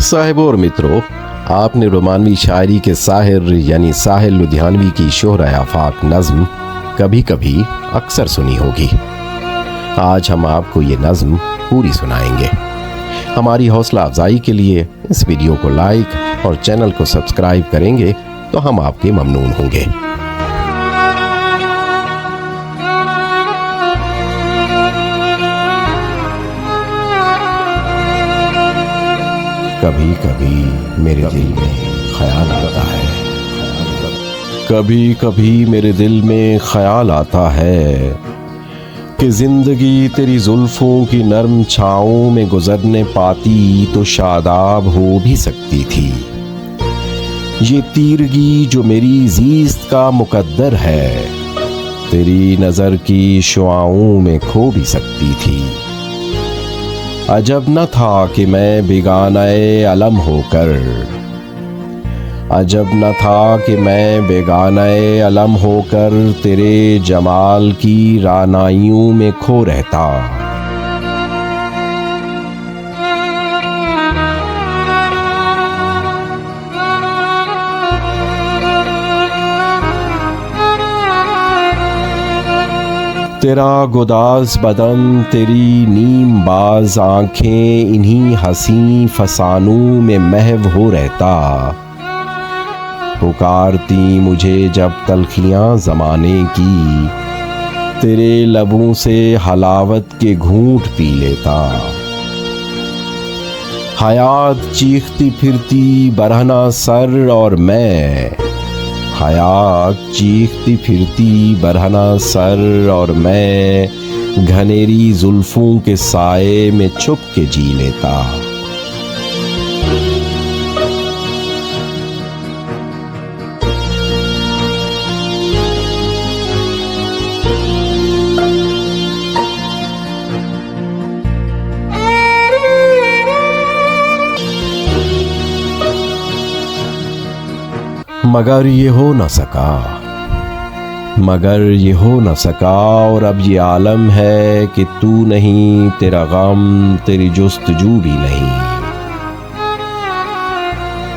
साहिबों और मित्रों, आपने रोमानवी शायरी के साहिर यानी साहिल लुधियानवी की शोहरा आफाक नज़्म कभी कभी अक्सर सुनी होगी। आज हम आपको ये नज़्म पूरी सुनाएंगे। हमारी हौसला अफजाई के लिए इस वीडियो को लाइक और चैनल को सब्सक्राइब करेंगे तो हम आपके ममनून होंगे। कभी कभी मेरे दिल में ख्याल आता है, कभी कभी मेरे दिल में ख्याल आता है कि जिंदगी तेरी जुल्फों की नरम छाँवों में गुजरने पाती तो शादाब हो भी सकती थी। ये तीरगी जो मेरी ज़ीस्त का मुकद्दर है, तेरी नज़र की शुआओं में खो भी सकती थी। अजब न था कि मैं बेगानाए अलम होकर, अजब न था कि मैं बेगानाए अलम होकर तेरे जमाल की रानाइयों में खो रहता। तेरा गुदाज बदन, तेरी नीम बाज आँखें इन्हीं हसी फसानों में महव हो रहता। पुकारती मुझे जब तलखियाँ ज़माने की, तेरे लबों से हलावत के घूंट पी लेता। हयात चीखती फिरती बरहना सर और मैं, हयात चीखती फिरती बरहना सर और मैं घनेरी जुल्फों के साए में छुप के जी लेता। मगर ये हो न सका, मगर ये हो न सका और अब ये आलम है कि तू नहीं, तेरा गम तेरी जुस्तजू भी नहीं।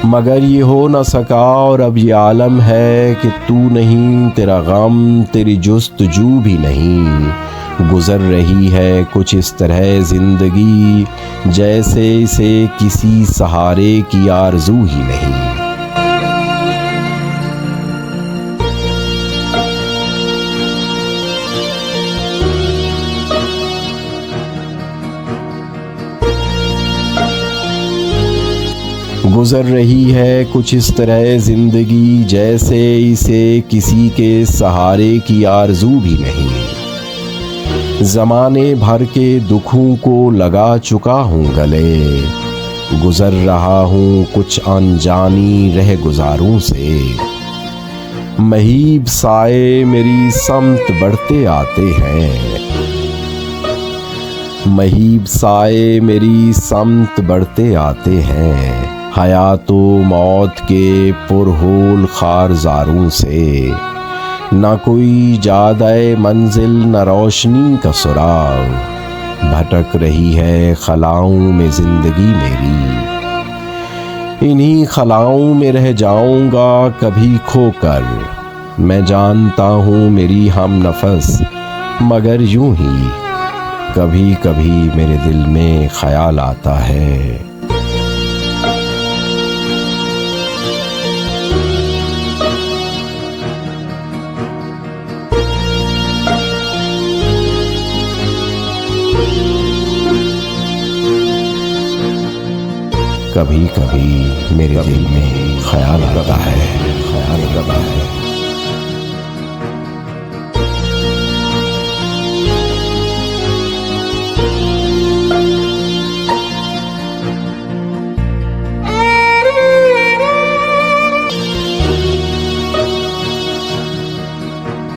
मगर ये हो न सका और अब ये आलम है कि तू नहीं, तेरा गम तेरी जुस्तजू भी नहीं। गुजर रही है कुछ इस तरह जिंदगी, जैसे इसे किसी सहारे की आरज़ू ही नहीं। गुजर रही है कुछ इस तरह जिंदगी, जैसे इसे किसी के सहारे की आरज़ू भी नहीं। ज़माने भर के दुखों को लगा चुका हूँ गले, गुजर रहा हूँ कुछ अनजानी रह गुजारों से। महीब साए मेरी समत बढ़ते आते हैं, महीब साए मेरी समत बढ़ते आते हैं। हयातो मौत के पुरहोल खारजारों से, ना कोई जादाए मंजिल न रोशनी का सुराग। भटक रही है खलाओं में जिंदगी मेरी, इन्हीं खलाओं में रह जाऊंगा कभी खोकर। मैं जानता हूँ मेरी हम नफस, मगर यूं ही कभी कभी मेरे दिल में ख्याल आता है। कभी कभी मेरे दिल में ख्याल आता